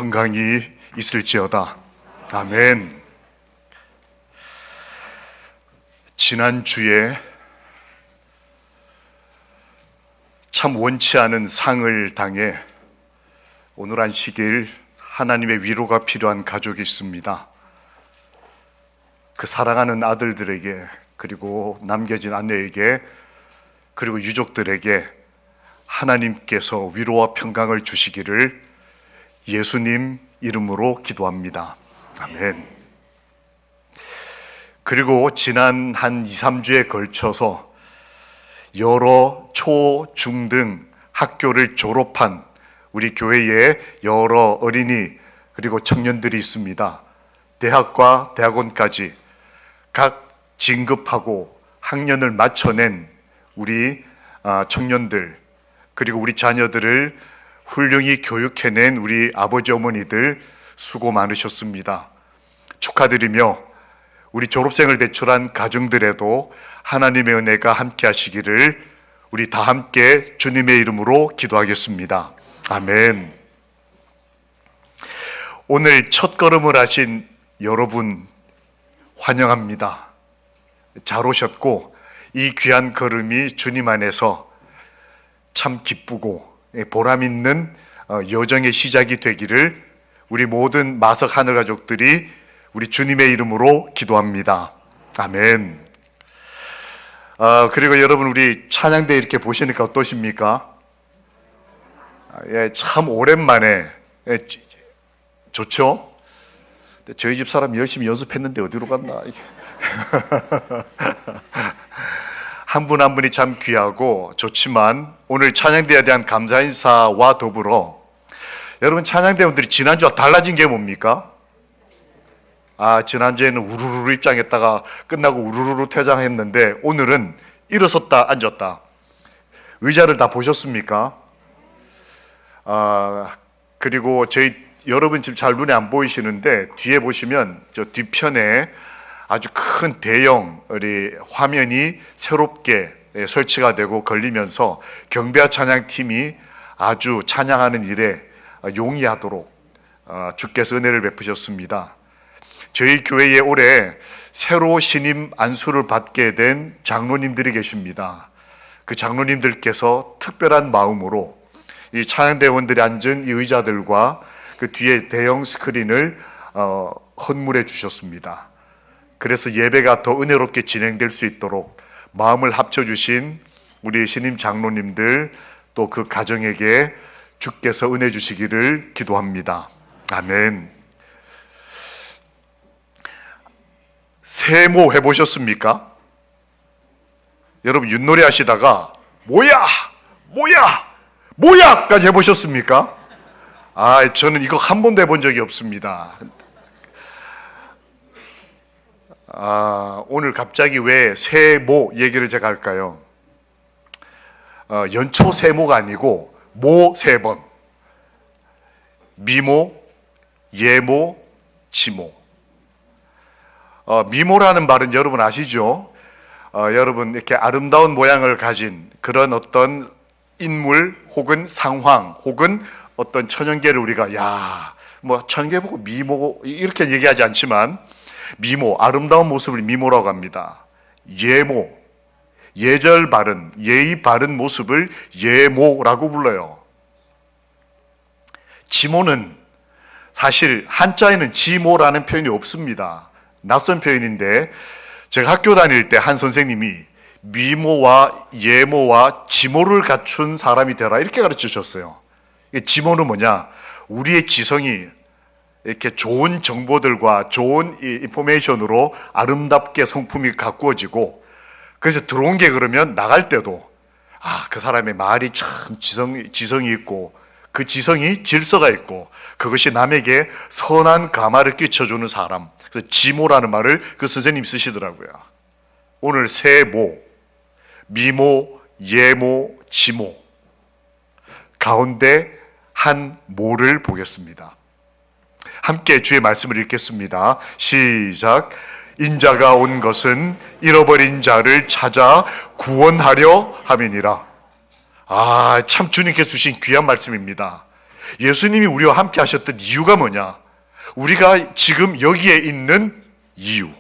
평강이 있을지어다. 아멘. 지난주에 참 원치 않은 상을 당해 오늘 안식일 하나님의 위로가 필요한 가족이 있습니다. 그 사랑하는 아들들에게, 그리고 남겨진 아내에게, 그리고 유족들에게 하나님께서 위로와 평강을 주시기를 예수님 이름으로 기도합니다. 아멘. 그리고 지난 한 2, 3주에 걸쳐서 여러 초, 중 등 학교를 졸업한 우리 교회에 여러 어린이 그리고 청년들이 있습니다. 대학과 대학원까지 각 진급하고 학년을 맞춰낸 우리 청년들, 그리고 우리 자녀들을 훌륭히 교육해낸 우리 아버지 어머니들 수고 많으셨습니다. 축하드리며 우리 졸업생을 배출한 가정들에도 하나님의 은혜가 함께 하시기를 우리 다 함께 주님의 이름으로 기도하겠습니다. 아멘. 오늘 첫 걸음을 하신 여러분 환영합니다. 잘 오셨고, 이 귀한 걸음이 주님 안에서 참 기쁘고 보람 있는 여정의 시작이 되기를 우리 모든 마석 하늘 가족들이 우리 주님의 이름으로 기도합니다. 아멘. 그리고 여러분, 우리 찬양대 이렇게 보시니까 어떠십니까? 참 오랜만에 좋죠? 저희 집 사람 열심히 연습했는데 어디로 갔나? 한 분 한 분이 참 귀하고 좋지만, 오늘 찬양대에 대한 감사 인사와 더불어 여러분, 찬양대원들이 지난주와 달라진 게 뭡니까? 지난주에는 우르르 입장했다가 끝나고 우르르 퇴장했는데, 오늘은 일어섰다 앉았다. 의자를 다 보셨습니까? 그리고 여러분 지금 잘 눈에 안 보이시는데, 뒤에 보시면 저 뒤편에 아주 큰 대형 우리 화면이 새롭게 설치가 되고 걸리면서 경배와 찬양팀이 아주 찬양하는 일에 용이하도록 주께서 은혜를 베푸셨습니다. 저희 교회에 올해 새로 신임 안수를 받게 된 장로님들이 계십니다. 그 장로님들께서 특별한 마음으로 이 찬양대원들이 앉은 이 의자들과 그 뒤에 대형 스크린을 헌물해 주셨습니다. 그래서 예배가 더 은혜롭게 진행될 수 있도록 마음을 합쳐주신 우리 신임 장로님들, 또 그 가정에게 주께서 은혜 주시기를 기도합니다. 아멘. 세모 해보셨습니까? 여러분, 윷놀이 하시다가 뭐야 까지 해보셨습니까? 저는 이거 한 번도 해본 적이 없습니다. 오늘 갑자기 왜 세모 얘기를 제가 할까요? 연초 세모가 아니고 모 세 번. 미모, 예모, 지모. 미모라는 말은 여러분 아시죠? 여러분, 이렇게 아름다운 모양을 가진 그런 어떤 인물 혹은 상황 혹은 어떤 천연계를 우리가 천연계 보고 미모 이렇게 얘기하지 않지만, 미모, 아름다운 모습을 미모라고 합니다. 예모, 예절 바른, 예의 바른 모습을 예모라고 불러요. 지모는 사실 한자에는 지모라는 표현이 없습니다. 낯선 표현인데, 제가 학교 다닐 때 한 선생님이 미모와 예모와 지모를 갖춘 사람이 되라 이렇게 가르쳐 주셨어요. 지모는 뭐냐? 우리의 지성이 이렇게 좋은 정보들과 좋은 인포메이션으로 아름답게 성품이 가꾸어지고, 그래서 들어온 게 그러면 나갈 때도 그 사람의 말이 참 지성이 있고, 그 지성이 질서가 있고, 그것이 남에게 선한 감화를 끼쳐주는 사람. 그래서 지모라는 말을 그 선생님이 쓰시더라고요. 오늘 세모, 미모, 예모, 지모 가운데 한 모를 보겠습니다. 함께 주의 말씀을 읽겠습니다. 시작. 인자가 온 것은 잃어버린 자를 찾아 구원하려 함이니라. 참 주님께 주신 귀한 말씀입니다. 예수님이 우리와 함께 하셨던 이유가 뭐냐? 우리가 지금 여기에 있는 이유.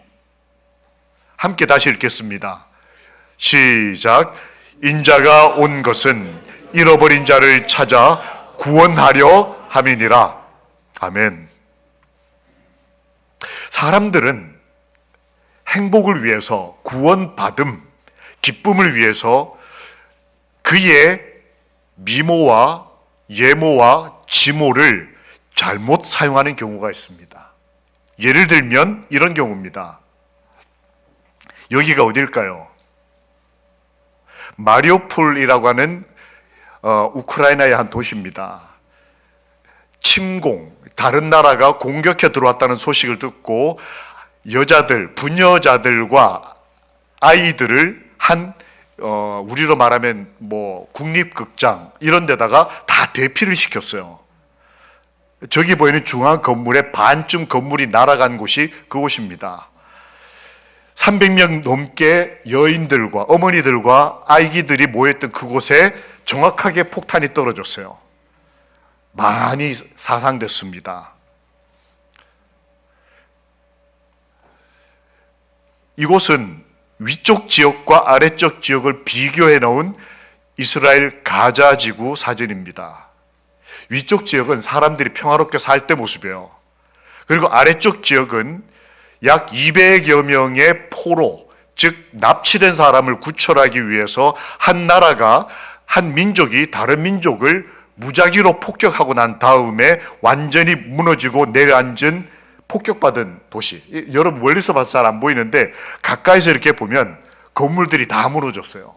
함께 다시 읽겠습니다. 시작. 인자가 온 것은 잃어버린 자를 찾아 구원하려 함이니라. 아멘. 사람들은 행복을 위해서, 구원받음, 기쁨을 위해서 그의 미모와 예모와 지모를 잘못 사용하는 경우가 있습니다. 예를 들면 이런 경우입니다. 여기가 어딜까요? 마리오폴이라고 하는 우크라이나의 한 도시입니다. 침공, 다른 나라가 공격해 들어왔다는 소식을 듣고 여자들, 부녀자들과 아이들을 우리로 말하면 국립극장 이런 데다가 다 대피를 시켰어요. 저기 보이는 중앙 건물의 반쯤 건물이 날아간 곳이 그곳입니다. 300명 넘게 여인들과 어머니들과 아기들이 모였던 그곳에 정확하게 폭탄이 떨어졌어요. 많이 사상됐습니다. 이곳은 위쪽 지역과 아래쪽 지역을 비교해 놓은 이스라엘 가자 지구 사진입니다. 위쪽 지역은 사람들이 평화롭게 살 때 모습이에요. 그리고 아래쪽 지역은 약 200여 명의 포로, 즉 납치된 사람을 구출하기 위해서 한 나라가, 한 민족이 다른 민족을 무작위로 폭격하고 난 다음에 완전히 무너지고 내려앉은 폭격받은 도시. 여러분 멀리서 봐서 잘 안 보이는데 가까이서 이렇게 보면 건물들이 다 무너졌어요.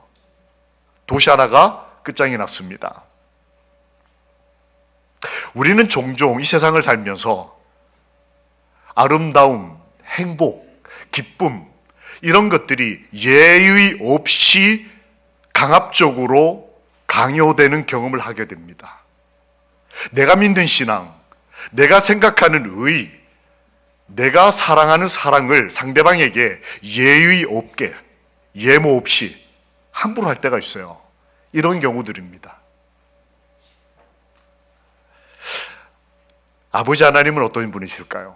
도시 하나가 끝장이 났습니다. 우리는 종종 이 세상을 살면서 아름다움, 행복, 기쁨 이런 것들이 예의 없이 강압적으로 강요되는 경험을 하게 됩니다. 내가 믿는 신앙, 내가 생각하는 의, 내가 사랑하는 사랑을 상대방에게 예의 없게, 예모 없이 함부로 할 때가 있어요. 이런 경우들입니다. 아버지 하나님은 어떤 분이실까요?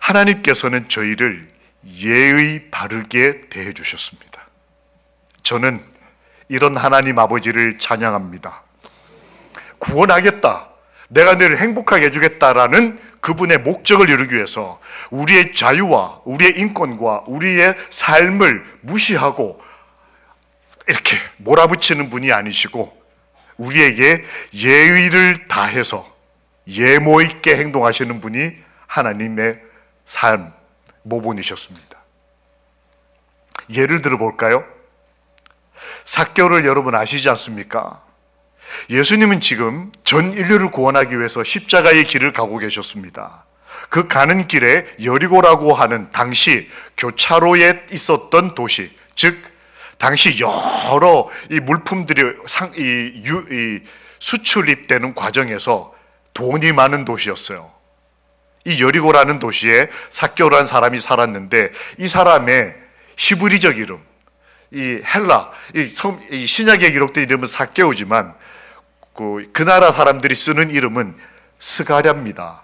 하나님께서는 저희를 예의 바르게 대해 주셨습니다. 저는 이런 하나님 아버지를 찬양합니다. 구원하겠다, 내가 너를 행복하게 해주겠다라는 그분의 목적을 이루기 위해서 우리의 자유와 우리의 인권과 우리의 삶을 무시하고 이렇게 몰아붙이는 분이 아니시고 우리에게 예의를 다해서 예모 있게 행동하시는 분이 하나님의 삶, 모본이셨습니다. 예를 들어 볼까요? 삭개오를 여러분 아시지 않습니까? 예수님은 지금 전 인류를 구원하기 위해서 십자가의 길을 가고 계셨습니다. 그 가는 길에 여리고라고 하는 당시 교차로에 있었던 도시, 즉 당시 여러 이 물품들이 수출입되는 과정에서 돈이 많은 도시였어요. 이 여리고라는 도시에 삭개오라는 사람이 살았는데 이 사람의 히브리적 이름, 이 헬라, 이 신약에 기록된 이름은 삭개오지만 그 나라 사람들이 쓰는 이름은 스가랴입니다.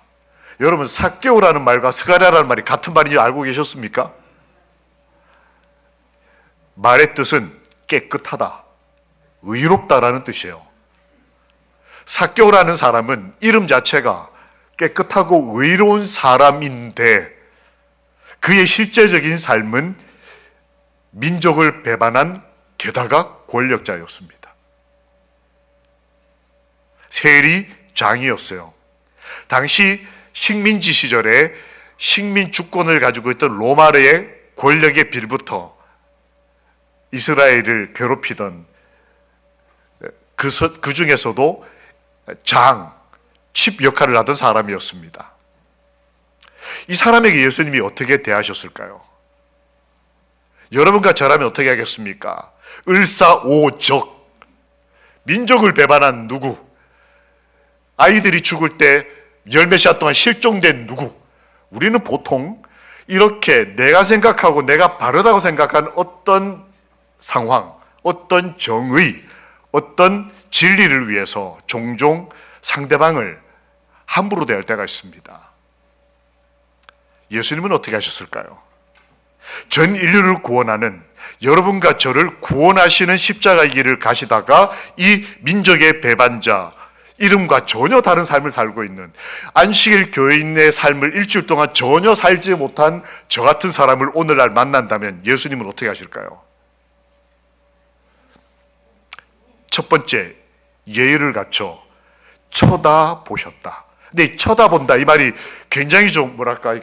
여러분 삭개오라는 말과 스가랴라는 말이 같은 말인지 알고 계셨습니까? 말의 뜻은 깨끗하다, 의롭다라는 뜻이에요. 삭개오라는 사람은 이름 자체가 깨끗하고 의로운 사람인데 그의 실제적인 삶은 민족을 배반한 게다가 권력자였습니다. 세리장이었어요. 당시 식민지 시절에 식민 주권을 가지고 있던 로마의 권력의 빌부터 이스라엘을 괴롭히던 그 중에서도 칩 역할을 하던 사람이었습니다. 이 사람에게 예수님이 어떻게 대하셨을까요? 여러분과 저라면 어떻게 하겠습니까? 을사오적, 민족을 배반한 누구, 아이들이 죽을 때 열 몇 시간 동안 실종된 누구, 우리는 보통 이렇게 내가 생각하고 내가 바르다고 생각한 어떤 상황, 어떤 정의, 어떤 진리를 위해서 종종 상대방을 함부로 대할 때가 있습니다. 예수님은 어떻게 하셨을까요? 전 인류를 구원하는, 여러분과 저를 구원하시는 십자가의 길을 가시다가 이 민족의 배반자, 이름과 전혀 다른 삶을 살고 있는, 안식일 교인의 삶을 일주일 동안 전혀 살지 못한 저 같은 사람을 오늘날 만난다면 예수님은 어떻게 하실까요? 첫 번째, 예의를 갖춰 쳐다보셨다. 근데 이 쳐다본다, 이 말이 굉장히 좀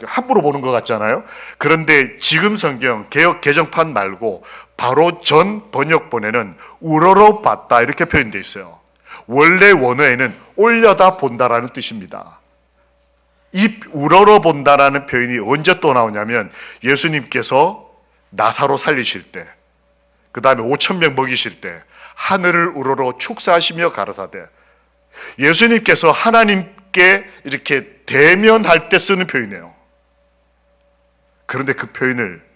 함부로 보는 것 같잖아요. 그런데 지금 성경 개역 개정판 말고 바로 전 번역본에는 우러러 봤다 이렇게 표현되어 있어요. 원래 원어에는 올려다 본다라는 뜻입니다. 이 우러러 본다라는 표현이 언제 또 나오냐면 예수님께서 나사로 살리실 때, 그 다음에 5,000명 먹이실 때 하늘을 우러러 축사하시며 가라사대, 예수님께서 하나님께 이렇게 대면할 때 쓰는 표현이에요. 그런데 그 표현을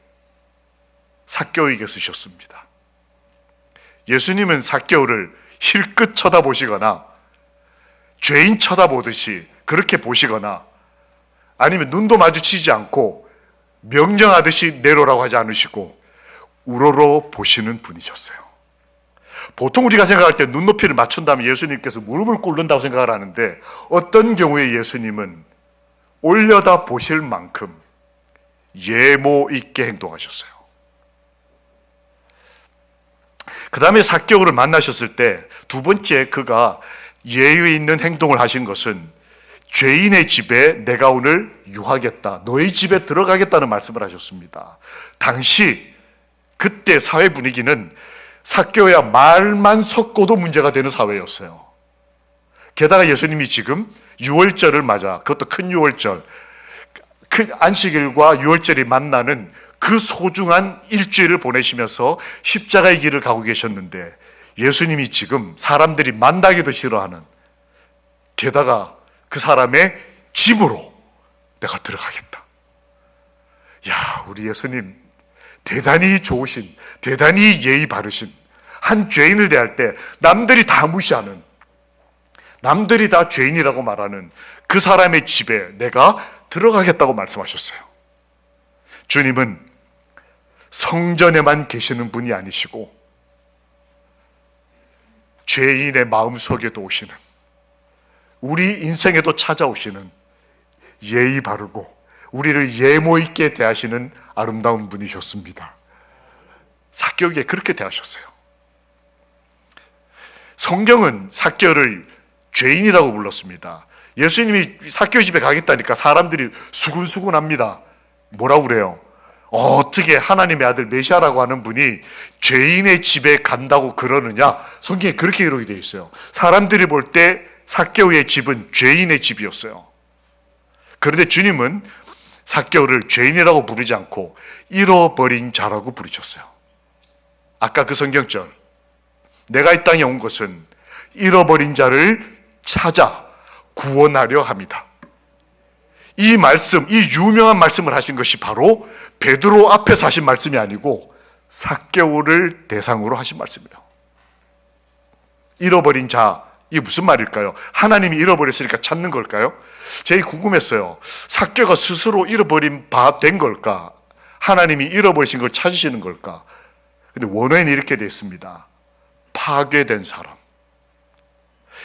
삭개오에게 쓰셨습니다. 예수님은 삭개오를 힐끗 쳐다보시거나 죄인 쳐다보듯이 그렇게 보시거나 아니면 눈도 마주치지 않고 명령하듯이 내려오라고 하지 않으시고 우러러 보시는 분이셨어요. 보통 우리가 생각할 때 눈높이를 맞춘다면 예수님께서 무릎을 꿇는다고 생각을 하는데 어떤 경우에 예수님은 올려다 보실 만큼 예모 있게 행동하셨어요. 그 다음에 삭개오를 만나셨을 때 두 번째 그가 예의 있는 행동을 하신 것은 죄인의 집에 내가 오늘 유하겠다, 너희 집에 들어가겠다는 말씀을 하셨습니다. 당시 그때 사회 분위기는 삭개오야 말만 섞어도 문제가 되는 사회였어요. 게다가 예수님이 지금 유월절을 맞아, 그것도 큰 유월절, 큰 안식일과 유월절이 만나는 그 소중한 일주일을 보내시면서 십자가의 길을 가고 계셨는데 예수님이 지금 사람들이 만나기도 싫어하는, 게다가 그 사람의 집으로 내가 들어가겠다. 야, 우리 예수님 대단히 좋으신, 대단히 예의 바르신, 한 죄인을 대할 때 남들이 다 무시하는, 남들이 다 죄인이라고 말하는 그 사람의 집에 내가 들어가겠다고 말씀하셨어요. 주님은 성전에만 계시는 분이 아니시고 죄인의 마음속에도 오시는, 우리 인생에도 찾아오시는 예의 바르고 우리를 예모 있게 대하시는 아름다운 분이셨습니다. 삭개오에게 그렇게 대하셨어요. 성경은 삭개오를 죄인이라고 불렀습니다. 예수님이 삭개오 집에 가겠다니까 사람들이 수군수군합니다. 뭐라고 그래요? 어떻게 하나님의 아들 메시아라고 하는 분이 죄인의 집에 간다고 그러느냐? 성경에 그렇게 기록이 되어 있어요. 사람들이 볼 때 삭개오의 집은 죄인의 집이었어요. 그런데 주님은 삭개오를 죄인이라고 부르지 않고 잃어버린 자라고 부르셨어요. 아까 그 성경절, 내가 이 땅에 온 것은 잃어버린 자를 찾아 구원하려 합니다. 이 말씀, 이 유명한 말씀을 하신 것이 바로 베드로 앞에서 하신 말씀이 아니고 삭개오를 대상으로 하신 말씀이에요. 잃어버린 자, 이게 무슨 말일까요? 하나님이 잃어버렸으니까 찾는 걸까요? 제일 궁금했어요. 삭개오가 스스로 잃어버린 바 된 걸까? 하나님이 잃어버리신 걸 찾으시는 걸까? 근데 원어에는 이렇게 되어 있습니다. 파괴된 사람.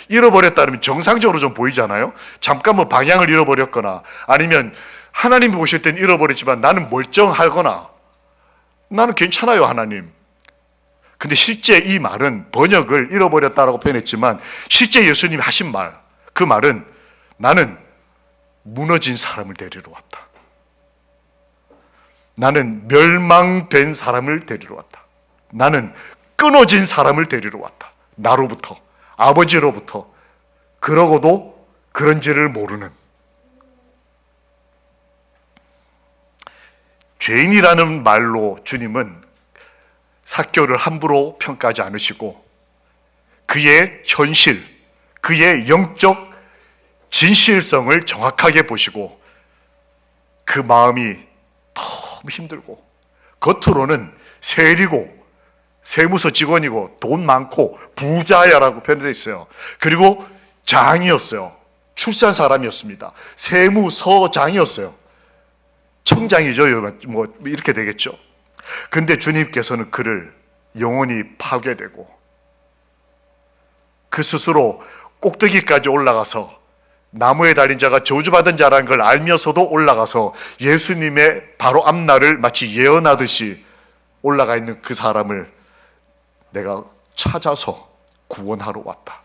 잃어버렸다면 정상적으로 좀 보이잖아요. 잠깐 뭐 방향을 잃어버렸거나 아니면 하나님이 보실 땐 잃어버렸지만 나는 멀쩡하거나 나는 괜찮아요, 하나님. 근데 실제 이 말은 번역을 잃어버렸다라고 표현했지만 실제 예수님이 하신 말, 그 말은 나는 무너진 사람을 데리러 왔다. 나는 멸망된 사람을 데리러 왔다. 나는 끊어진 사람을 데리러 왔다. 나로부터, 아버지로부터. 그러고도 그런지를 모르는 죄인이라는 말로 주님은 삭개오를 함부로 평가하지 않으시고 그의 현실, 그의 영적 진실성을 정확하게 보시고 그 마음이 너무 힘들고 겉으로는 세리고 세무서 직원이고 돈 많고 부자야라고 표현되어 있어요. 그리고 장이었어요. 출세한 사람이었습니다. 세무서장이었어요. 청장이죠. 뭐 이렇게 되겠죠. 근데 주님께서는 그를 영원히 파괴되고 그 스스로 꼭대기까지 올라가서 나무에 달린 자가 저주받은 자라는 걸 알면서도 올라가서 예수님의 바로 앞날을 마치 예언하듯이 올라가 있는 그 사람을 내가 찾아서 구원하러 왔다.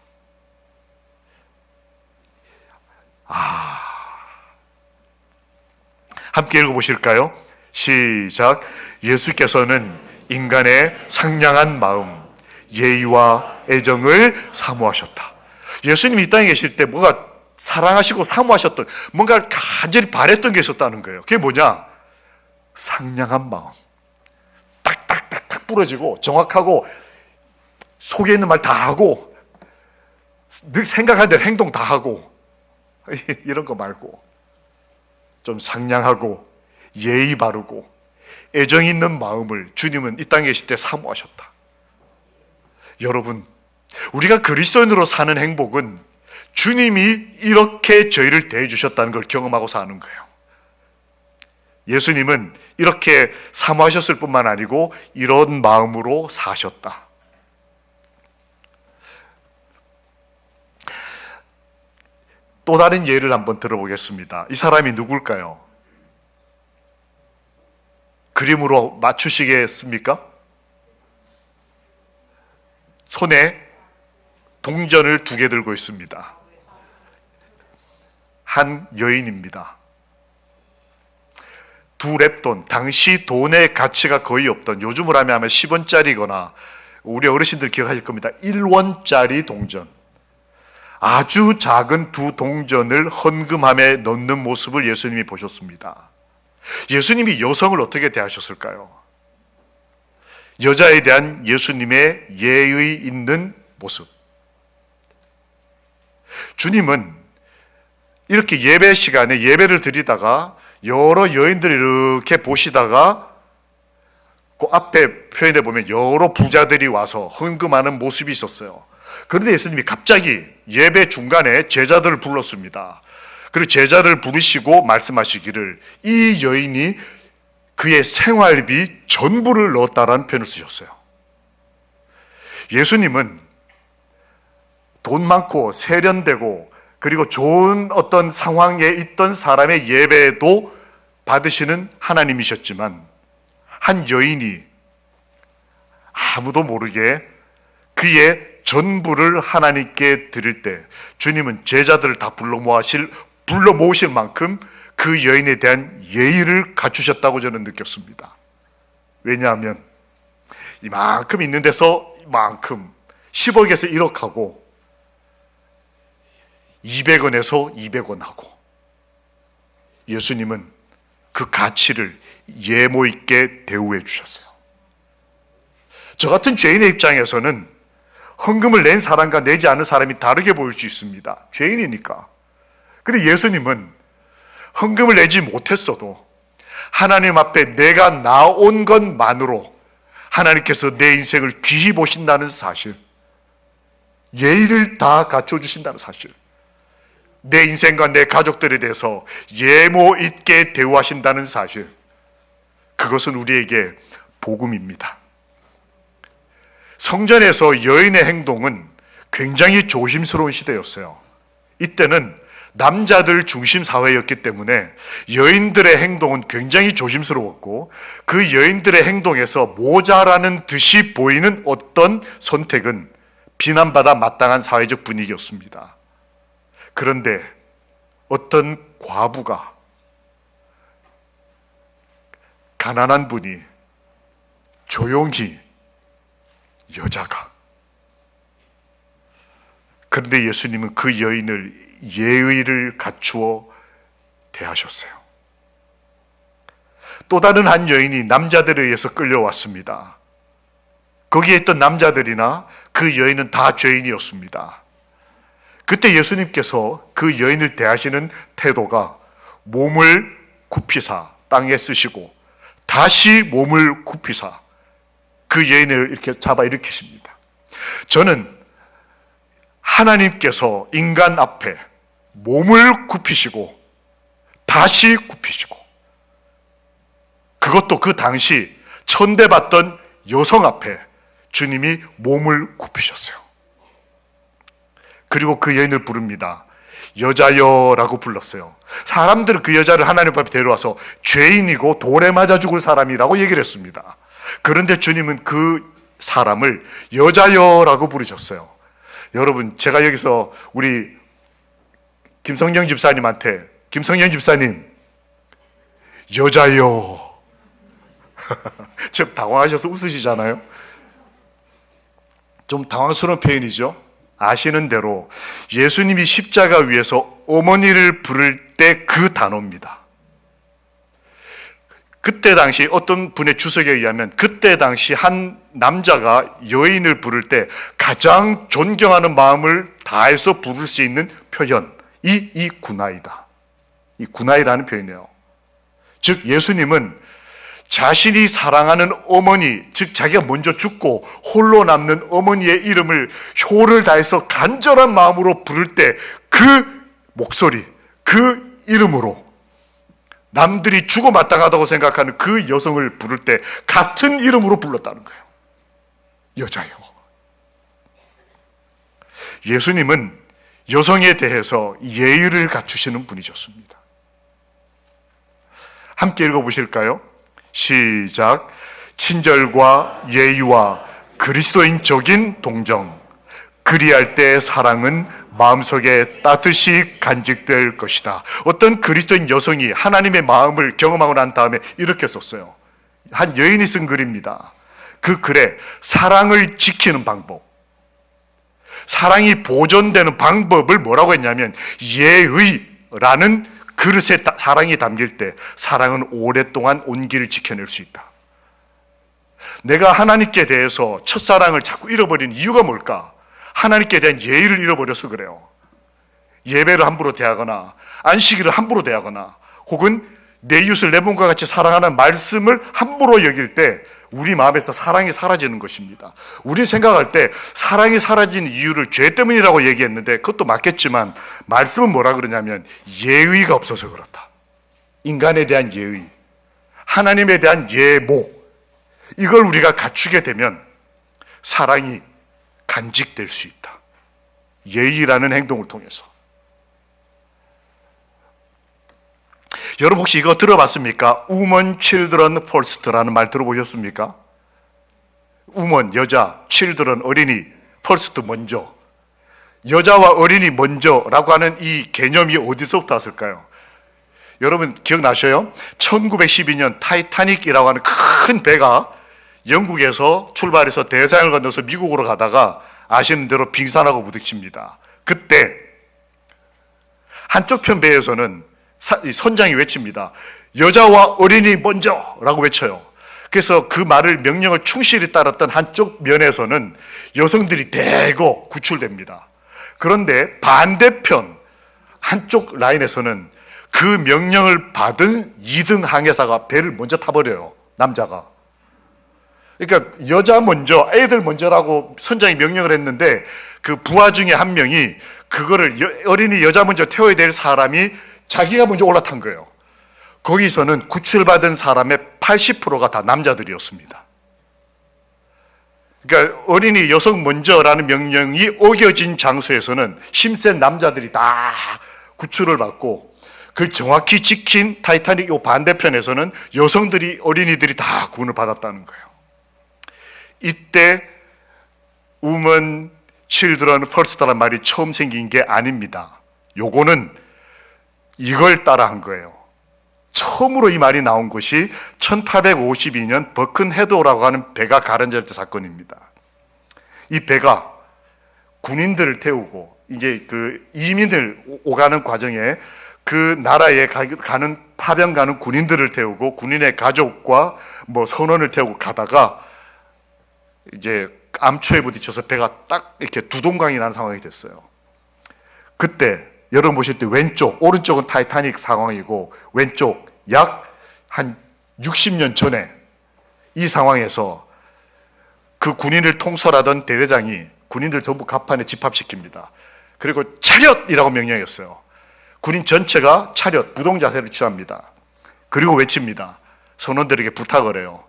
함께 읽어보실까요? 시작. 예수께서는 인간의 상냥한 마음, 예의와 애정을 사모하셨다. 예수님이 이 땅에 계실 때 뭐가 사랑하시고 사모하셨던, 뭔가 간절히 바랬던 게 있었다는 거예요. 그게 뭐냐? 상냥한 마음. 딱딱딱딱 부러지고 정확하고 속에 있는 말 다 하고 늘 생각할 대로 행동 다 하고 이런 거 말고 좀 상냥하고 예의 바르고 애정 있는 마음을 주님은 이 땅에 계실 때 사모하셨다. 여러분, 우리가 그리스도인으로 사는 행복은 주님이 이렇게 저희를 대해 주셨다는 걸 경험하고 사는 거예요. 예수님은 이렇게 사모하셨을 뿐만 아니고 이런 마음으로 사셨다. 또 다른 예를 한번 들어보겠습니다. 이 사람이 누굴까요? 그림으로 맞추시겠습니까? 손에 동전을 2개 들고 있습니다. 한 여인입니다. 2렙돈, 당시 돈의 가치가 거의 없던, 요즘으로 하면 아마 10원짜리거나 우리 어르신들 기억하실 겁니다. 1원짜리 동전. 아주 작은 2 동전을 헌금함에 넣는 모습을 예수님이 보셨습니다. 예수님이 여성을 어떻게 대하셨을까요? 여자에 대한 예수님의 예의 있는 모습. 주님은 이렇게 예배 시간에 예배를 드리다가 여러 여인들이 이렇게 보시다가 그 앞에 표현해 보면 여러 부자들이 와서 헌금하는 모습이 있었어요. 그런데 예수님이 갑자기 예배 중간에 제자들을 불렀습니다. 그리고 제자를 부르시고 말씀하시기를 이 여인이 그의 생활비 전부를 넣었다라는 표현을 쓰셨어요. 예수님은 돈 많고 세련되고 그리고 좋은 어떤 상황에 있던 사람의 예배도 받으시는 하나님이셨지만 한 여인이 아무도 모르게 그의 전부를 하나님께 드릴 때 주님은 제자들을 다 불러 모으실 만큼 그 여인에 대한 예의를 갖추셨다고 저는 느꼈습니다. 왜냐하면 이만큼 있는 데서 이만큼 10억에서 1억 하고 200원에서 200원 하고 예수님은 그 가치를 예모 있게 대우해 주셨어요. 저 같은 죄인의 입장에서는 헌금을 낸 사람과 내지 않은 사람이 다르게 보일 수 있습니다. 죄인이니까. 근데 예수님은 헌금을 내지 못했어도 하나님 앞에 내가 나온 것만으로 하나님께서 내 인생을 귀히 보신다는 사실, 예의를 다 갖춰주신다는 사실, 내 인생과 내 가족들에 대해서 예모 있게 대우하신다는 사실, 그것은 우리에게 복음입니다. 성전에서 여인의 행동은 굉장히 조심스러운 시대였어요. 이때는 남자들 중심 사회였기 때문에 여인들의 행동은 굉장히 조심스러웠고 그 여인들의 행동에서 모자라는 듯이 보이는 어떤 선택은 비난받아 마땅한 사회적 분위기였습니다. 그런데 어떤 과부가, 가난한 분이 조용히 여자가, 그런데 예수님은 그 여인을 예의를 갖추어 대하셨어요. 또 다른 한 여인이 남자들에 의해서 끌려왔습니다. 거기에 있던 남자들이나 그 여인은 다 죄인이었습니다. 그때 예수님께서 그 여인을 대하시는 태도가 몸을 굽히사 땅에 쓰시고 다시 몸을 굽히사 그 여인을 이렇게 잡아 일으키십니다. 저는 하나님께서 인간 앞에 몸을 굽히시고 다시 굽히시고, 그것도 그 당시 천대받던 여성 앞에 주님이 몸을 굽히셨어요. 그리고 그 여인을 부릅니다. 여자여라고 불렀어요. 사람들은 그 여자를 하나님 앞에 데려와서 죄인이고 돌에 맞아 죽을 사람이라고 얘기를 했습니다. 그런데 주님은 그 사람을 여자여라고 부르셨어요. 여러분, 제가 여기서 우리 김성령 집사님한테, 김성령 집사님, 여자여. 지금 당황하셔서 웃으시잖아요. 좀 당황스러운 표현이죠. 아시는 대로 예수님이 십자가 위에서 어머니를 부를 때 그 단어입니다. 그때 당시 어떤 분의 주석에 의하면 그때 당시 한 남자가 여인을 부를 때 가장 존경하는 마음을 다해서 부를 수 있는 표현, 이 구나이다. 이 구나이라는 표현이에요. 즉 예수님은 자신이 사랑하는 어머니, 즉 자기가 먼저 죽고 홀로 남는 어머니의 이름을 효를 다해서 간절한 마음으로 부를 때 그 목소리, 그 이름으로 남들이 죽어 마땅하다고 생각하는 그 여성을 부를 때 같은 이름으로 불렀다는 거예요. 여자요. 예수님은 여성에 대해서 예의를 갖추시는 분이셨습니다. 함께 읽어보실까요? 시작. 친절과 예의와 그리스도인적인 동정, 그리할 때 사랑은 마음속에 따뜻이 간직될 것이다. 어떤 그리스도인 여성이 하나님의 마음을 경험하고 난 다음에 이렇게 썼어요. 한 여인이 쓴 글입니다. 그 글에 사랑을 지키는 방법, 사랑이 보존되는 방법을 뭐라고 했냐면 예의라는 그릇에 사랑이 담길 때 사랑은 오랫동안 온기를 지켜낼 수 있다. 내가 하나님께 대해서 첫사랑을 자꾸 잃어버리는 이유가 뭘까? 하나님께 대한 예의를 잃어버려서 그래요. 예배를 함부로 대하거나 안식일을 함부로 대하거나 혹은 내 이웃을 내 몸과 같이 사랑하는 말씀을 함부로 여길 때 우리 마음에서 사랑이 사라지는 것입니다. 우리 생각할 때 사랑이 사라진 이유를 죄 때문이라고 얘기했는데 그것도 맞겠지만 말씀은 뭐라 그러냐면 예의가 없어서 그렇다. 인간에 대한 예의, 하나님에 대한 예모, 이걸 우리가 갖추게 되면 사랑이 간직될 수 있다. 예의라는 행동을 통해서. 여러분 혹시 이거 들어봤습니까? Woman, Children First라는 말 들어보셨습니까? Woman, 여자, Children, 어린이, First, 먼저. 여자와 어린이 먼저라고 하는 이 개념이 어디서부터 왔을까요? 여러분 기억나셔요? 1912년 타이타닉이라고 하는 큰 배가 영국에서 출발해서 대서양을 건너서 미국으로 가다가 아시는 대로 빙산하고 부딪힙니다. 그때 한쪽 편 배에서는 선장이 외칩니다. 여자와 어린이 먼저라고 외쳐요. 그래서 그 말을 명령을 충실히 따랐던 한쪽 면에서는 여성들이 대거 구출됩니다. 그런데 반대편 한쪽 라인에서는 그 명령을 받은 2등 항해사가 배를 먼저 타버려요. 남자가. 그러니까 여자 먼저, 애들 먼저라고 선장이 명령을 했는데 그 부하 중에 한 명이 그거를 어린이 여자 먼저 태워야 될 사람이 자기가 먼저 올라탄 거예요. 거기서는 구출받은 사람의 80%가 다 남자들이었습니다. 그러니까 어린이 여성 먼저라는 명령이 어겨진 장소에서는 힘센 남자들이 다 구출을 받고 그걸 정확히 지킨 타이타닉 요 반대편에서는 여성들이, 어린이들이 다 구원을 받았다는 거예요. 이때 Women, Children First라는 말이 처음 생긴 게 아닙니다. 요거는 이걸 따라한 거예요. 처음으로 이 말이 나온 것이 1852년 버큰헤드라고 하는 배가 가라앉을 때 사건입니다. 이 배가 군인들을 태우고 이제 그 이민을 오가는 과정에 그 나라에 가는 파병 가는 군인들을 태우고 군인의 가족과 뭐 선원을 태우고 가다가 이제 암초에 부딪혀서 배가 딱 이렇게 두동강이 나는 상황이 됐어요. 그때 여러분 보실 때 왼쪽, 오른쪽은 타이타닉 상황이고 왼쪽 약 한 60년 전에 이 상황에서 그 군인을 통솔하던 대대장이 군인들 전부 갑판에 집합시킵니다. 그리고 차렷이라고 명령했어요. 군인 전체가 차렷, 부동자세를 취합니다. 그리고 외칩니다. 선원들에게 부탁을 해요.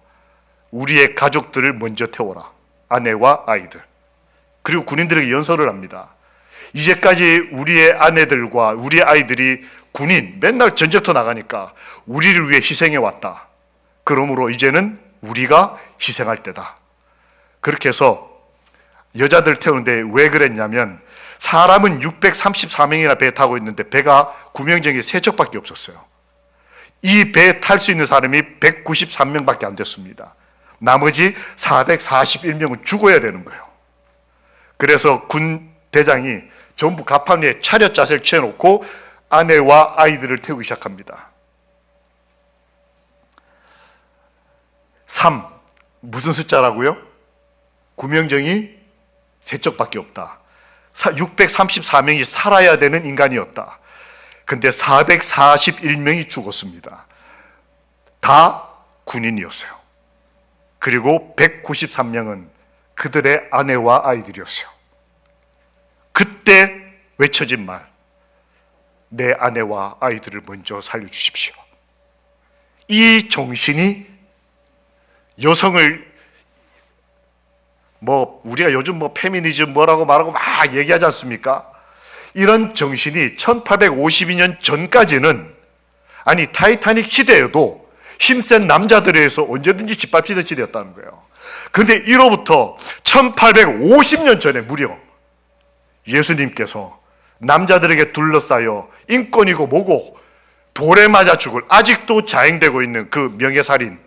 우리의 가족들을 먼저 태워라. 아내와 아이들. 그리고 군인들에게 연설을 합니다. 이제까지 우리의 아내들과 우리의 아이들이 군인, 맨날 전쟁터 나가니까 우리를 위해 희생해 왔다. 그러므로 이제는 우리가 희생할 때다. 그렇게 해서 여자들 태우는데 왜 그랬냐면 사람은 634명이나 배에 타고 있는데 배가 구명정이 3척밖에 없었어요. 이 배에 탈 수 있는 사람이 193명밖에 안 됐습니다. 나머지 441명은 죽어야 되는 거예요. 그래서 군 대장이 전부 갑판 위에 차렷 자세를 취해놓고 아내와 아이들을 태우기 시작합니다. 3. 무슨 숫자라고요? 구명정이 3척밖에 없다. 634명이 살아야 되는 인간이었다. 근데 441명이 죽었습니다. 다 군인이었어요. 그리고 193명은 그들의 아내와 아이들이었어요. 그때 외쳐진 말, 내 아내와 아이들을 먼저 살려주십시오. 이 정신이 여성을 우리가 요즘 페미니즘 뭐라고 말하고 막 얘기하지 않습니까? 이런 정신이 1852년 전까지는, 아니 타이타닉 시대에도 힘센 남자들에 의해서 언제든지 짓밟히던 시대였다는 거예요. 그런데 이로부터 1850년 전에 무려 예수님께서 남자들에게 둘러싸여 인권이고 뭐고 돌에 맞아 죽을, 아직도 자행되고 있는 그 명예살인,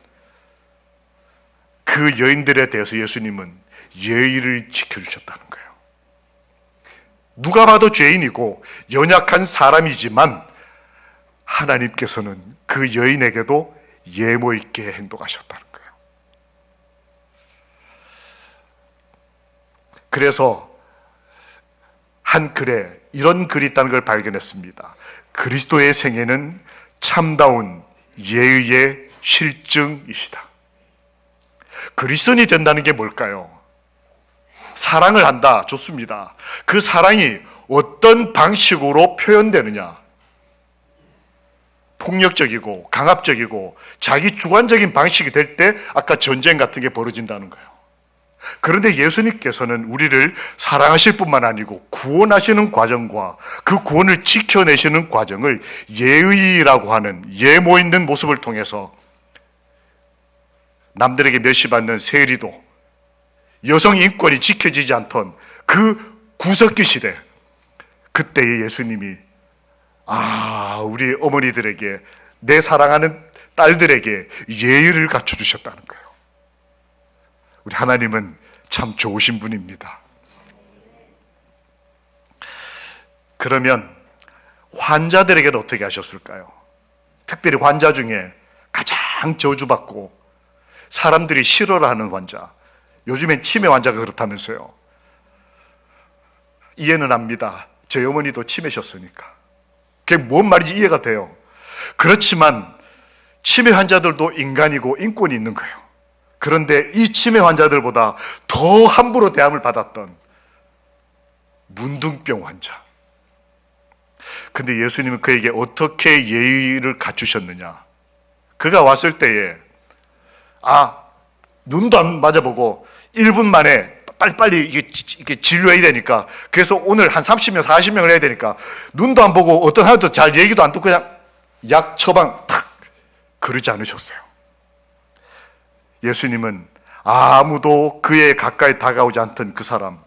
그 여인들에 대해서 예수님은 예의를 지켜주셨다는 거예요. 누가 봐도 죄인이고 연약한 사람이지만 하나님께서는 그 여인에게도 예모 있게 행동하셨다는 거예요. 그래서 한 글에 이런 글이 있다는 걸 발견했습니다. 그리스도의 생애는 참다운 예의의 실증이시다. 그리스도인이 된다는 게 뭘까요? 사랑을 한다. 좋습니다. 그 사랑이 어떤 방식으로 표현되느냐? 폭력적이고 강압적이고 자기 주관적인 방식이 될 때 아까 전쟁 같은 게 벌어진다는 거예요. 그런데 예수님께서는 우리를 사랑하실 뿐만 아니고 구원하시는 과정과 그 구원을 지켜내시는 과정을 예의라고 하는 예모 있는 모습을 통해서 남들에게 멸시받는 세리도 여성 인권이 지켜지지 않던 그 구석기 시대, 그때의 예수님이 우리 어머니들에게, 내 사랑하는 딸들에게 예의를 갖춰주셨다는 거예요. 우리 하나님은 참 좋으신 분입니다. 그러면 환자들에게는 어떻게 하셨을까요? 특별히 환자 중에 가장 저주받고 사람들이 싫어를 하는 환자, 요즘엔 치매 환자가 그렇다면서요. 이해는 합니다. 저희 어머니도 치매셨으니까. 그게 뭔 말인지 이해가 돼요. 그렇지만 치매 환자들도 인간이고 인권이 있는 거예요. 그런데 이 치매 환자들보다 더 함부로 대함을 받았던 문둥병 환자. 근데 예수님은 그에게 어떻게 예의를 갖추셨느냐? 그가 왔을 때에 눈도 안 맞아보고 1분 만에 빨리빨리 이게 진료해야 되니까, 그래서 오늘 한 30명, 40명을 해야 되니까 눈도 안 보고 어떤 하나도 잘 얘기도 안 듣고 그냥 약 처방 탁, 그러지 않으셨어요. 예수님은 아무도 그에 가까이 다가오지 않던 그 사람,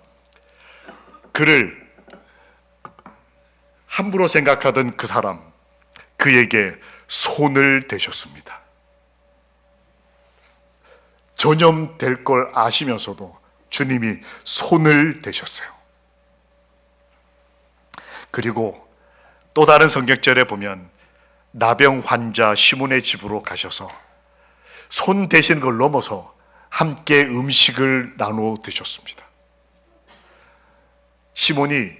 그를 함부로 생각하던 그 사람, 그에게 손을 대셨습니다. 전염될 걸 아시면서도 주님이 손을 대셨어요. 그리고 또 다른 성경절에 보면 나병 환자 시몬의 집으로 가셔서 손 대시는 걸 넘어서 함께 음식을 나누어 드셨습니다. 시몬이,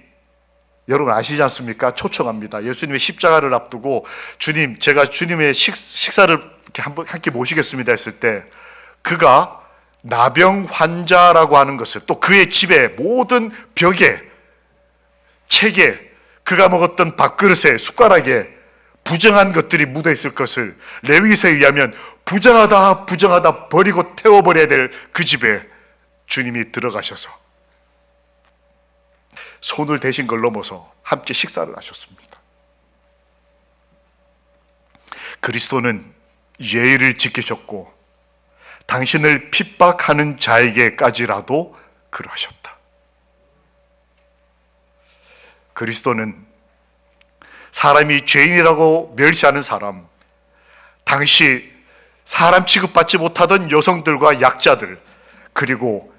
여러분 아시지 않습니까? 초청합니다. 예수님의 십자가를 앞두고 주님, 제가 주님의 식사를 함께 모시겠습니다 했을 때 그가 나병 환자라고 하는 것을, 또 그의 집에 모든 벽에, 책에, 그가 먹었던 밥그릇에, 숟가락에 부정한 것들이 묻어 있을 것을 레위기서에 의하면 부정하다, 부정하다, 버리고 태워버려야 될 그 집에 주님이 들어가셔서 손을 대신 걸 넘어서 함께 식사를 하셨습니다. 그리스도는 예의를 지키셨고 당신을 핍박하는 자에게까지라도 그러하셨다. 그리스도는 사람이 죄인이라고 멸시하는 사람, 당시 사람 취급받지 못하던 여성들과 약자들, 그리고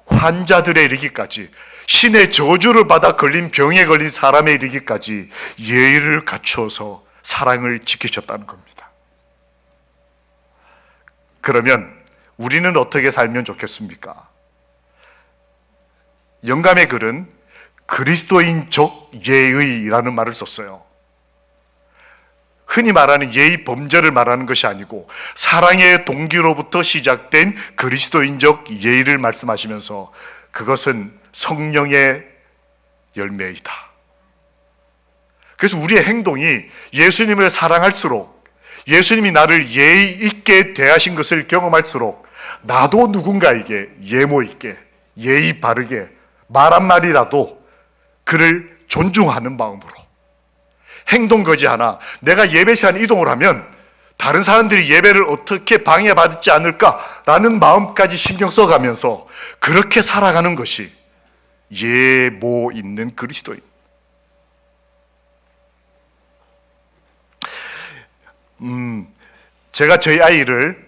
환자들에 이르기까지, 신의 저주를 받아 걸린 병에 걸린 사람에 이르기까지 예의를 갖추어서 사랑을 지키셨다는 겁니다. 그러면 우리는 어떻게 살면 좋겠습니까? 영감의 글은 그리스도인적 예의라는 말을 썼어요. 흔히 말하는 예의 범절을 말하는 것이 아니고 사랑의 동기로부터 시작된 그리스도인적 예의를 말씀하시면서 그것은 성령의 열매이다. 그래서 우리의 행동이 예수님을 사랑할수록, 예수님이 나를 예의 있게 대하신 것을 경험할수록 나도 누군가에게 예모 있게, 예의 바르게 말 한마디라도 그를 존중하는 마음으로, 행동 거지 하나 내가 예배 시간 이동을 하면 다른 사람들이 예배를 어떻게 방해받지 않을까라는 마음까지 신경 써가면서 그렇게 살아가는 것이 예모 있는 그리스도인. 제가 저희 아이를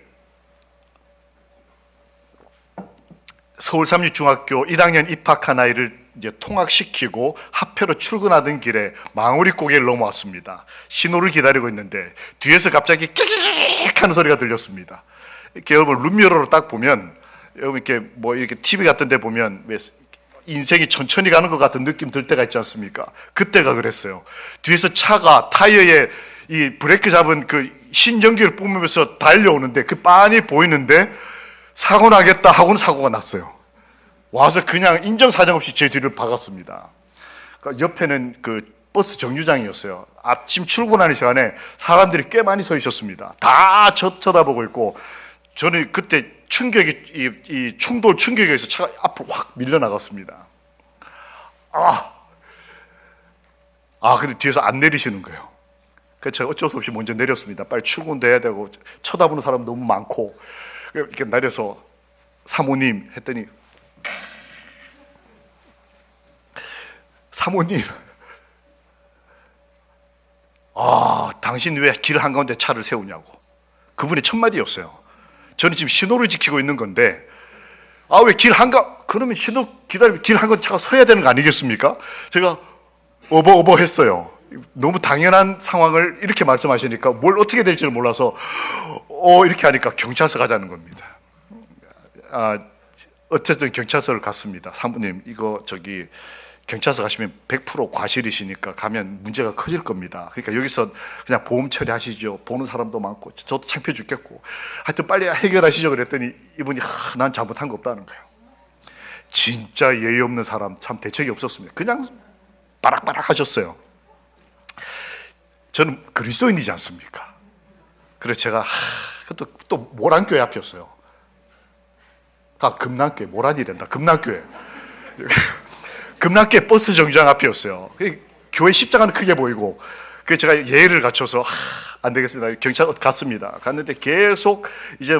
서울 삼립중학교 1학년 입학한 아이를 이제 통학시키고 합회로 출근하던 길에 망우리 고개를 넘어왔습니다. 신호를 기다리고 있는데 뒤에서 갑자기 끼익 하는 소리가 들렸습니다. 이렇게 여러분 룸미러로 딱 보면, 여러분 이렇게 뭐 이렇게 TV 같은 데 보면 왜 인생이 천천히 가는 것 같은 느낌 들 때가 있지 않습니까? 그때가 그랬어요. 뒤에서 차가 타이어에 이 브레이크 잡은 그 신전기를 뿜으면서 달려오는데 그 빤히 보이는데 사고 나겠다 하고는 사고가 났어요. 와서 그냥 인정사정 없이 제 뒤를 박았습니다. 그러니까 옆에는 그 버스 정류장이었어요. 아침 출근하는 시간에 사람들이 꽤 많이 서 있었습니다. 다 쳐다보고 있고, 저는 그때 충격이, 이 충돌 충격에 의해서 차가 앞으로 확 밀려나갔습니다. 근데 뒤에서 안 내리시는 거예요. 그래서 제가 어쩔 수 없이 먼저 내렸습니다. 빨리 출근도 해야 되고, 쳐다보는 사람 너무 많고, 이렇게 내려서 사모님 했더니, 사모님, 당신 왜 길 한가운데 차를 세우냐고. 그분의 첫 마디였어요. 저는 지금 신호를 지키고 있는 건데, 왜 길 그러면 신호 기다리면 길 한가운데 차가 서야 되는 거 아니겠습니까? 제가 어버 했어요. 너무 당연한 상황을 이렇게 말씀하시니까 뭘 어떻게 될지를 몰라서 이렇게 하니까 경찰서 가자는 겁니다. 어쨌든 경찰서를 갔습니다. 사모님, 이거 경찰서 가시면 100% 과실이시니까 가면 문제가 커질 겁니다. 그러니까 여기서 그냥 보험 처리하시죠. 보는 사람도 많고 저도 창피해 죽겠고, 하여튼 빨리 해결하시죠. 그랬더니 이분이 난 잘못한 거 없다는 거예요. 진짜 예의 없는 사람, 참 대책이 없었습니다. 그냥 바락바락 하셨어요. 저는 그리스도인이지 않습니까? 그래서 제가 또 모란교회 앞이었어요. 금남교회, 모란이란다. 금남교회. 금남교회 버스 정류장 앞이었어요. 교회 십자가는 크게 보이고, 그래서 제가 예의를 갖춰서 안 되겠습니다. 경찰 갔습니다. 갔는데 계속 이제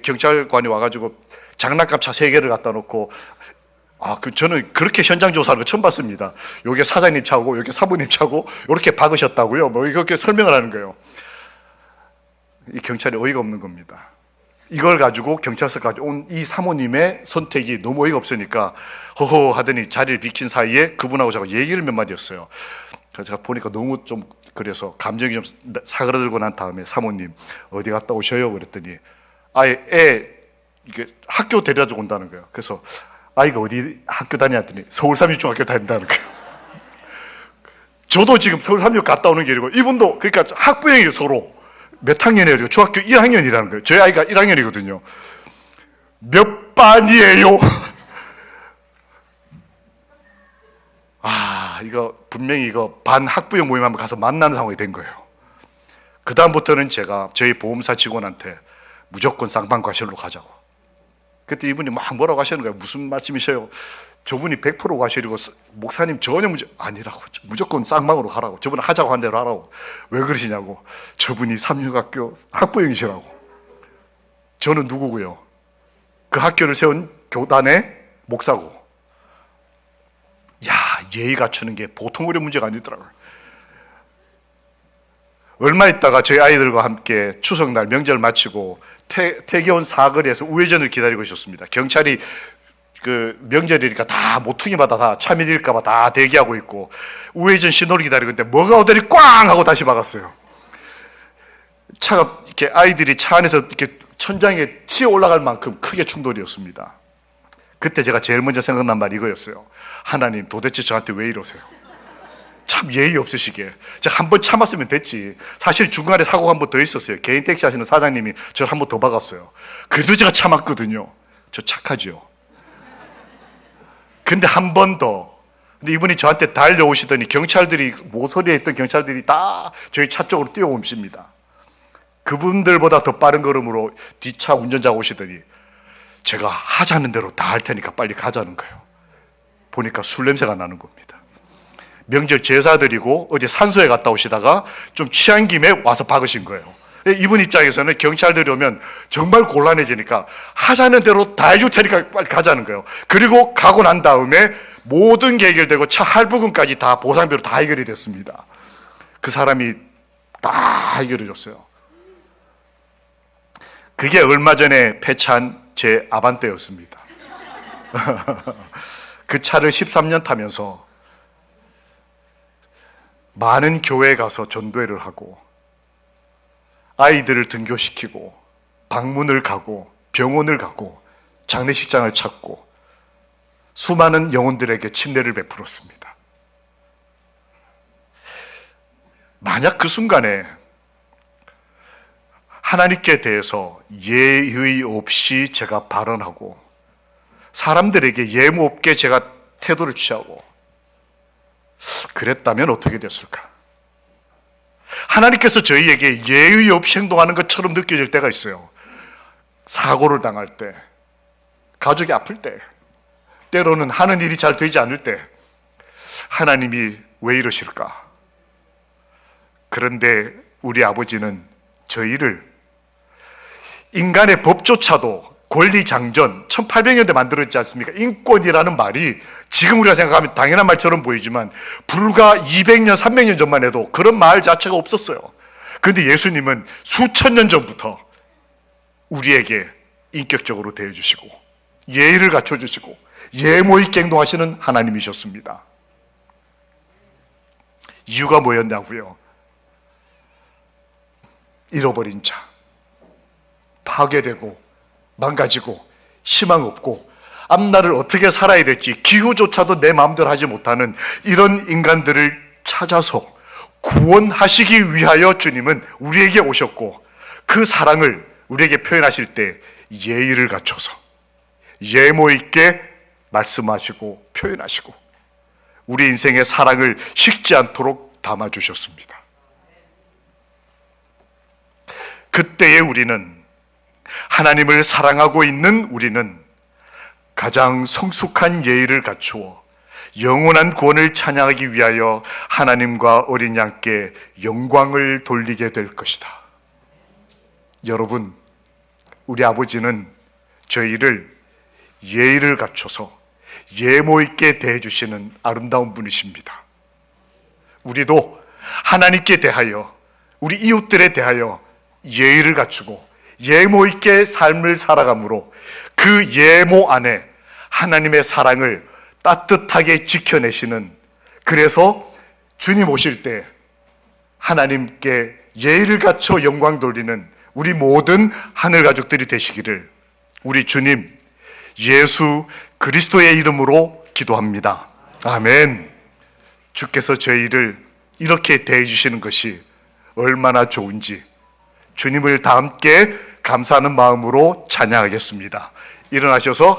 경찰관이 와가지고 장난감 차 3개를 갖다 놓고, 저는 그렇게 현장 조사하는 거 처음 봤습니다. 요게 사장님 차고, 요게 사부님 차고, 요렇게 박으셨다고요. 이렇게 설명을 하는 거예요. 이 경찰이 어이가 없는 겁니다. 이걸 가지고 경찰서까지 온 이 사모님의 선택이 너무 어이가 없으니까 허허 하더니 자리를 비킨 사이에 그분하고 제가 얘기를 몇 마디 했어요. 그래서 제가 보니까 너무 좀 그래서 감정이 좀 사그라들고 난 다음에, 사모님 어디 갔다 오셔요? 그랬더니 이게 학교 데려다 온다는 거예요. 그래서 아이가 어디 학교 다니냐더니 서울 삼립중학교 다닌다는 거예요. 저도 지금 서울 삼립 갔다 오는 길이고, 이분도, 그러니까 학부형이 서로 몇 학년이에요? 중학교 1학년이라는 거예요. 저희 아이가 1학년이거든요. 몇 반이에요? 이거 분명히 이거 반학부형 모임 한번 가서 만나는 상황이 된 거예요. 그 다음부터는 제가 저희 보험사 직원한테 무조건 쌍방과실로 가자고. 그때 이분이 막 뭐라고 하시는 거예요. 무슨 말씀이세요? 저분이 100% 과실이고 목사님 전혀 문제 아니라고. 무조건 쌍방으로 가라고. 저분은 하자고 한 대로 하라고. 왜 그러시냐고. 저분이 삼육학교 학부형이시라고. 저는 누구고요? 그 학교를 세운 교단의 목사고. 야, 예의 갖추는 게 보통 어려운 문제가 아니더라고요. 얼마 있다가 저희 아이들과 함께 추석날 명절 마치고 태계원 사거리에서 우회전을 기다리고 있었습니다. 경찰이 그 명절이니까 다 모퉁이마다 다 차밀일까봐 다 대기하고 있고 우회전 신호를 기다리고 있는데 뭐가 오더니 꽝 하고 다시 막았어요. 차가 이렇게 아이들이 차 안에서 이렇게 천장에 튀어 올라갈 만큼 크게 충돌이었습니다. 그때 제가 제일 먼저 생각난 말이 이거였어요. 하나님, 도대체 저한테 왜 이러세요? 참 예의 없으시게. 제가 한 번 참았으면 됐지. 사실 중간에 사고가 한 번 더 있었어요. 개인 택시 하시는 사장님이 저를 한 번 더 박았어요. 그래도 제가 참았거든요. 저 착하죠. 근데 한 번 더. 근데 이분이 저한테 달려오시더니 경찰들이, 모서리에 있던 경찰들이 다 저희 차 쪽으로 뛰어오십니다. 그분들보다 더 빠른 걸음으로 뒷차 운전자가 오시더니 제가 하자는 대로 다 할 테니까 빨리 가자는 거예요. 보니까 술 냄새가 나는 겁니다. 명절 제사 드리고 어디 산소에 갔다 오시다가 좀 취한 김에 와서 박으신 거예요. 이분 입장에서는 경찰들이 오면 정말 곤란해지니까 하자는 대로 다 해줄 테니까 빨리 가자는 거예요. 그리고 가고 난 다음에 모든 게 해결되고 차 할부금까지 다 보상비로 다 해결이 됐습니다. 그 사람이 다 해결해 줬어요. 그게 얼마 전에 폐차한 제 아반떼였습니다. 그 차를 13년 타면서 많은 교회에 가서 전도회를 하고 아이들을 등교시키고 방문을 가고 병원을 가고 장례식장을 찾고 수많은 영혼들에게 침례를 베풀었습니다. 만약 그 순간에 하나님께 대해서 예의 없이 제가 발언하고 사람들에게 예무 없게 제가 태도를 취하고 그랬다면 어떻게 됐을까? 하나님께서 저희에게 예의 없이 행동하는 것처럼 느껴질 때가 있어요. 사고를 당할 때, 가족이 아플 때, 때로는 하는 일이 잘 되지 않을 때 하나님이 왜 이러실까? 그런데 우리 아버지는 저희를 인간의 법조차도 권리장전 1800년대 만들었지 않습니까? 인권이라는 말이 지금 우리가 생각하면 당연한 말처럼 보이지만 불과 200년, 300년 전만 해도 그런 말 자체가 없었어요. 그런데 예수님은 수천 년 전부터 우리에게 인격적으로 대해주시고 예의를 갖춰주시고 예모 있게 행동하시는 하나님이셨습니다. 이유가 뭐였냐고요? 잃어버린 자, 파괴되고 망가지고 희망 없고 앞날을 어떻게 살아야 될지 기후조차도 내 마음대로 하지 못하는 이런 인간들을 찾아서 구원하시기 위하여 주님은 우리에게 오셨고 그 사랑을 우리에게 표현하실 때 예의를 갖춰서 예모 있게 말씀하시고 표현하시고 우리 인생의 사랑을 식지 않도록 담아주셨습니다. 그때의 우리는, 하나님을 사랑하고 있는 우리는 가장 성숙한 예의를 갖추어 영원한 구원을 찬양하기 위하여 하나님과 어린 양께 영광을 돌리게 될 것이다. 여러분, 우리 아버지는 저희를 예의를 갖춰서 예모 있게 대해주시는 아름다운 분이십니다. 우리도 하나님께 대하여, 우리 이웃들에 대하여 예의를 갖추고 예모 있게 삶을 살아감으로 그 예모 안에 하나님의 사랑을 따뜻하게 지켜내시는, 그래서 주님 오실 때 하나님께 예의를 갖춰 영광 돌리는 우리 모든 하늘 가족들이 되시기를 우리 주님 예수 그리스도의 이름으로 기도합니다. 아멘. 주께서 저희를 이렇게 대해 주시는 것이 얼마나 좋은지 주님을 다 함께 감사하는 마음으로 찬양하겠습니다. 일어나셔서 한